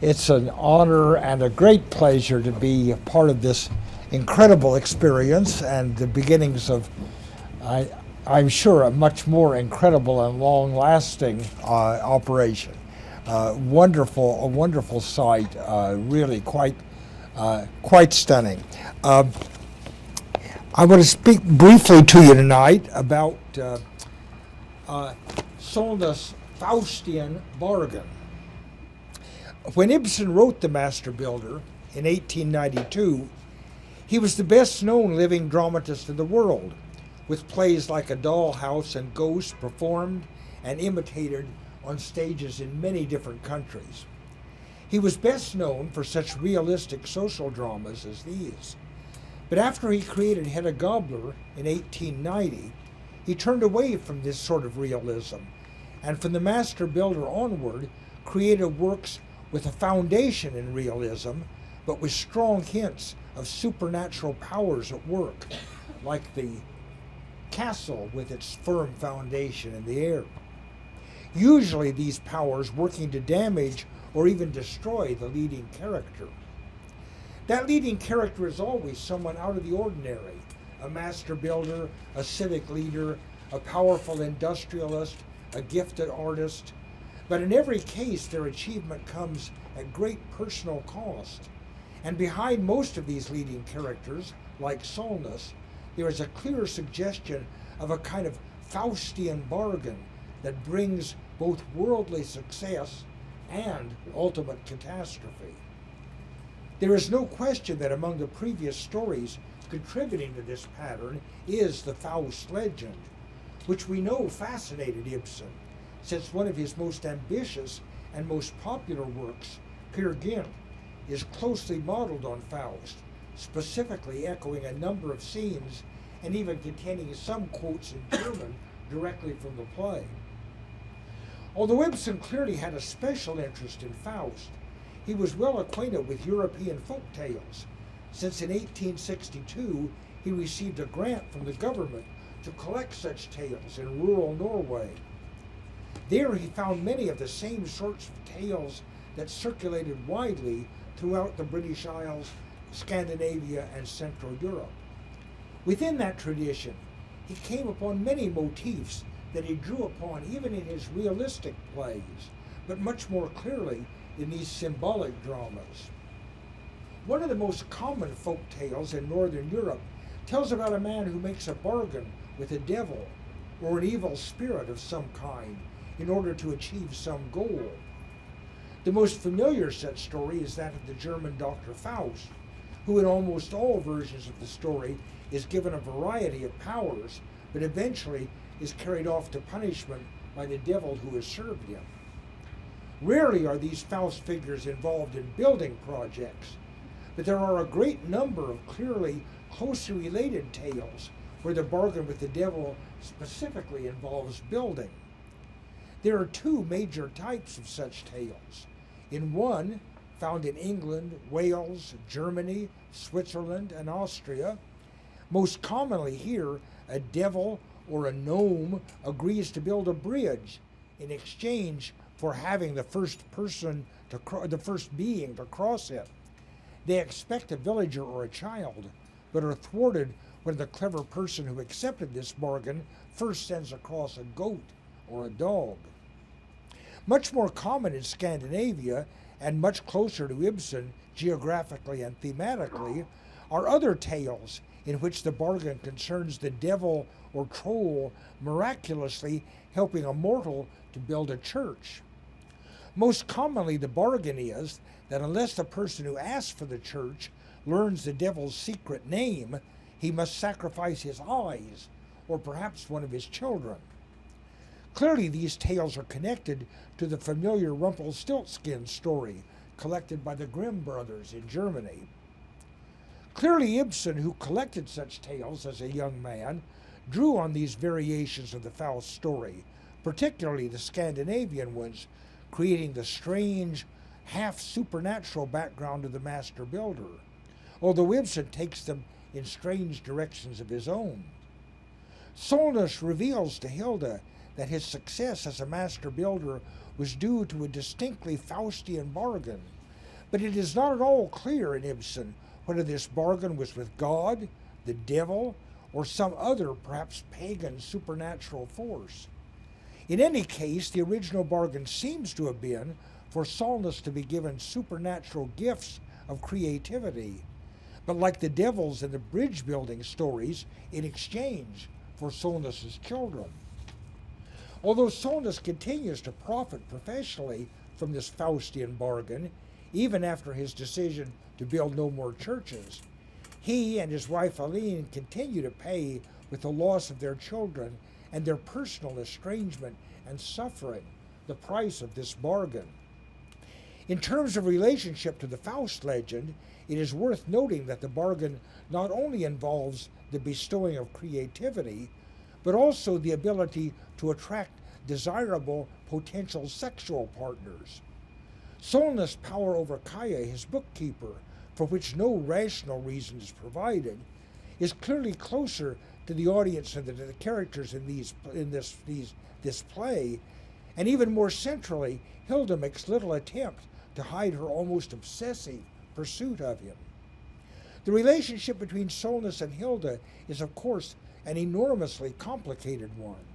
It's an honor and a great pleasure to be a part of this incredible experience and the beginnings of, I'm sure, a much more incredible and long-lasting operation. A wonderful sight, really quite stunning. I want to speak briefly to you tonight about Solness' Faustian bargain. When Ibsen wrote The Master Builder in 1892, he was the best-known living dramatist in the world, with plays like A Dollhouse and Ghost performed and imitated on stages in many different countries. He was best known for such realistic social dramas as these. But after he created Hedda Gabler in 1890, he turned away from this sort of realism, and from The Master Builder onward, created works with a foundation in realism, but with strong hints of supernatural powers at work, like the castle with its firm foundation in the air. Usually these powers working to damage or even destroy the leading character. That leading character is always someone out of the ordinary, a master builder, a civic leader, a powerful industrialist, a gifted artist. But in every case, their achievement comes at great personal cost. And behind most of these leading characters, like Solness, there is a clear suggestion of a kind of Faustian bargain that brings both worldly success and ultimate catastrophe. There is no question that among the previous stories contributing to this pattern is the Faust legend, which we know fascinated Ibsen, since one of his most ambitious and most popular works, Peer Gynt, is closely modeled on Faust, specifically echoing a number of scenes and even containing some quotes in German directly from the play. Although Ibsen clearly had a special interest in Faust, he was well acquainted with European folk tales, since in 1862 he received a grant from the government to collect such tales in rural Norway. There he found many of the same sorts of tales that circulated widely throughout the British Isles, Scandinavia, and Central Europe. Within that tradition, he came upon many motifs that he drew upon even in his realistic plays, but much more clearly in these symbolic dramas. One of the most common folk tales in Northern Europe tells about a man who makes a bargain with a devil or an evil spirit of some kind in order to achieve some goal. The most familiar such story is that of the German Dr. Faust, who in almost all versions of the story is given a variety of powers, but eventually is carried off to punishment by the devil who has served him. Rarely are these Faust figures involved in building projects, but there are a great number of clearly closely related tales where the bargain with the devil specifically involves building. There are two major types of such tales. In one, found in England, Wales, Germany, Switzerland, and Austria, most commonly here, a devil or a gnome agrees to build a bridge in exchange for having the first being to cross it. They expect a villager or a child, but are thwarted when the clever person who accepted this bargain first sends across a goat or a dog. Much more common in Scandinavia, and much closer to Ibsen geographically and thematically, are other tales in which the bargain concerns the devil or troll miraculously helping a mortal to build a church. Most commonly, the bargain is that unless the person who asks for the church learns the devil's secret name, he must sacrifice his eyes, or perhaps one of his children. Clearly, these tales are connected to the familiar Rumpelstiltskin story collected by the Grimm brothers in Germany. Clearly, Ibsen, who collected such tales as a young man, drew on these variations of the Faust story, particularly the Scandinavian ones, creating the strange, half-supernatural background of the Master Builder, although Ibsen takes them in strange directions of his own. Solness reveals to Hilda that his success as a master builder was due to a distinctly Faustian bargain But it is not at all clear in Ibsen whether this bargain was with God, the devil, or some other, perhaps pagan, supernatural force. In any case, the original bargain seems to have been for Solness to be given supernatural gifts of creativity, but like the devils in the bridge building stories, in exchange for Solness's children. Although Solness continues to profit professionally from this Faustian bargain, even after his decision to build no more churches, he and his wife Aline continue to pay with the loss of their children and their personal estrangement and suffering the price of this bargain. In terms of relationship to the Faust legend, it is worth noting that the bargain not only involves the bestowing of creativity, but also the ability to attract desirable potential sexual partners. Solness' power over Kaya, his bookkeeper, for which no rational reason is provided, is clearly closer to the audience and to the characters in this play, and even more centrally, Hilda makes little attempt to hide her almost obsessive pursuit of him. The relationship between Solness and Hilda is, of course, an enormously complicated one,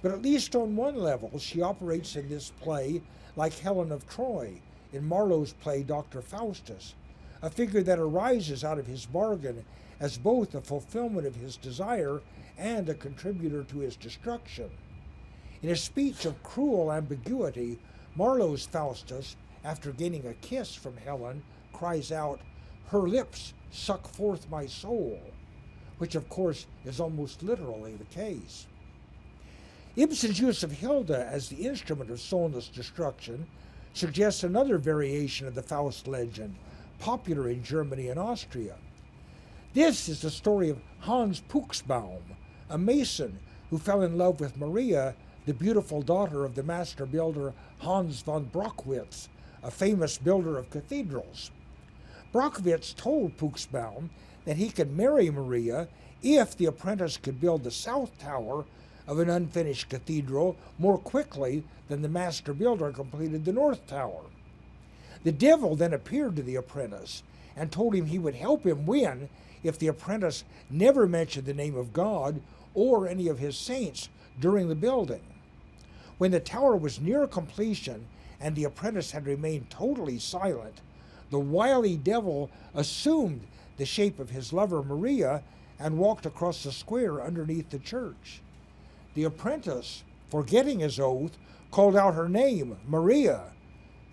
but at least on one level, she operates in this play like Helen of Troy in Marlowe's play Dr. Faustus, a figure that arises out of his bargain as both a fulfillment of his desire and a contributor to his destruction. In a speech of cruel ambiguity, Marlowe's Faustus, after gaining a kiss from Helen, cries out, "Her lips suck forth my soul," which of course is almost literally the case. Ibsen's use of Hilda as the instrument of Solness' destruction suggests another variation of the Faust legend, popular in Germany and Austria. This is the story of Hans Puchsbaum, a mason who fell in love with Maria, the beautiful daughter of the master builder Hans von Brockwitz, a famous builder of cathedrals. Brockwitz told Puchsbaum that he could marry Maria if the apprentice could build the south tower of an unfinished cathedral more quickly than the master builder completed the north tower. The devil then appeared to the apprentice and told him he would help him win if the apprentice never mentioned the name of God or any of his saints during the building. When the tower was near completion and the apprentice had remained totally silent, the wily devil assumed the shape of his lover Maria and walked across the square underneath the church. The apprentice, forgetting his oath, called out her name, Maria.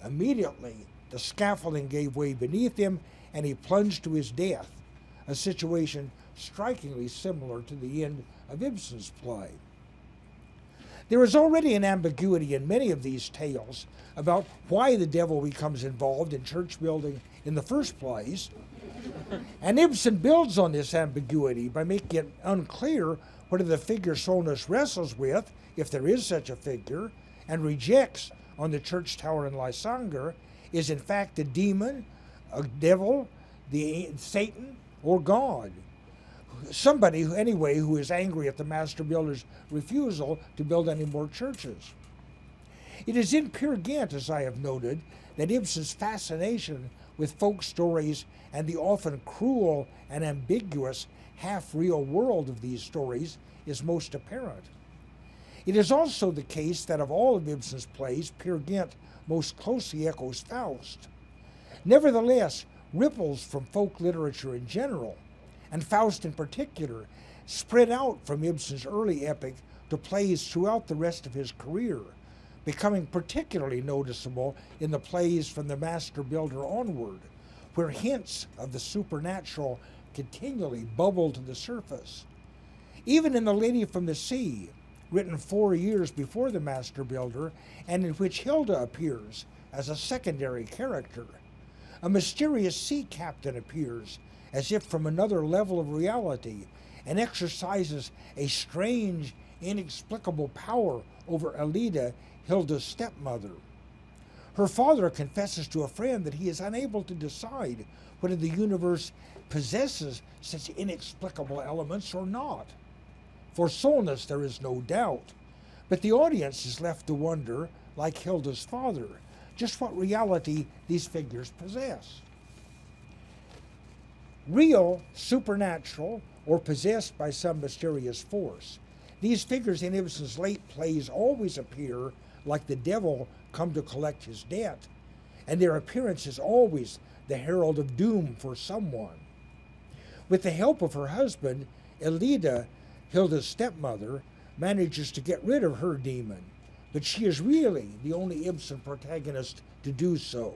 Immediately, the scaffolding gave way beneath him and he plunged to his death, a situation strikingly similar to the end of Ibsen's play. There is already an ambiguity in many of these tales about why the devil becomes involved in church building in the first place, and Ibsen builds on this ambiguity by making it unclear whether the figure Solness wrestles with, if there is such a figure, and rejects on the church tower in Lysanger, is in fact a demon, a devil, Satan, or God. Somebody, who is angry at the master builder's refusal to build any more churches. It is in Peer Gynt, as I have noted, that Ibsen's fascination with folk stories and the often cruel and ambiguous half-real world of these stories is most apparent. It is also the case that of all of Ibsen's plays, Peer Gynt most closely echoes Faust. Nevertheless, ripples from folk literature in general, and Faust in particular, spread out from Ibsen's early epic to plays throughout the rest of his career, becoming particularly noticeable in the plays from the master builder onward, where hints of the supernatural continually bubble to the surface. Even in The Lady from the Sea, written 4 years before the master builder, and in which Hilda appears as a secondary character, a mysterious sea captain appears as if from another level of reality and exercises a strange, inexplicable power over Elida, Hilda's stepmother. Her father confesses to a friend that he is unable to decide whether the universe possesses such inexplicable elements or not. For Solness there is no doubt, but the audience is left to wonder, like Hilda's father, just what reality these figures possess. Real, supernatural, or possessed by some mysterious force. These figures in Ibsen's late plays always appear like the devil come to collect his debt, and their appearance is always the herald of doom for someone. With the help of her husband, Elida, Hilda's stepmother, manages to get rid of her demon, but she is really the only Ibsen protagonist to do so.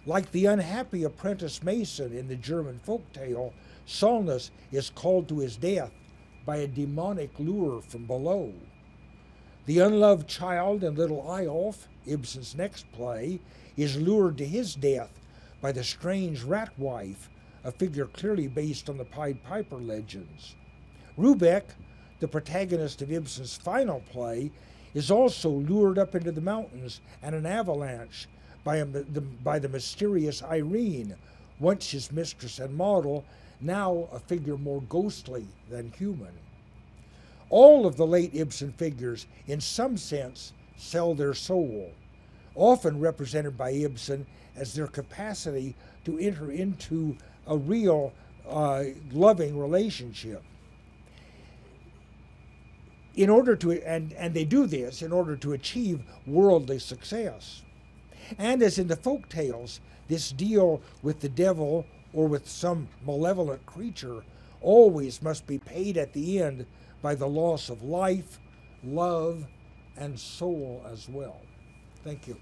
Like the unhappy apprentice mason in the German folktale, Solness is called to his death by a demonic lure from below. The unloved child in Little Eyolf, Ibsen's next play, is lured to his death by the strange rat wife, a figure clearly based on the Pied Piper legends. Rubeck, the protagonist of Ibsen's final play, is also lured up into the mountains and an avalanche by the mysterious Irene, once his mistress and model, now a figure more ghostly than human. All of the late Ibsen figures, in some sense, sell their soul, often represented by Ibsen as their capacity to enter into a real loving relationship. In order to, and they do this in order to achieve worldly success. And as in the folk tales, this deal with the devil or with some malevolent creature always must be paid at the end by the loss of life, love, and soul as well. Thank you.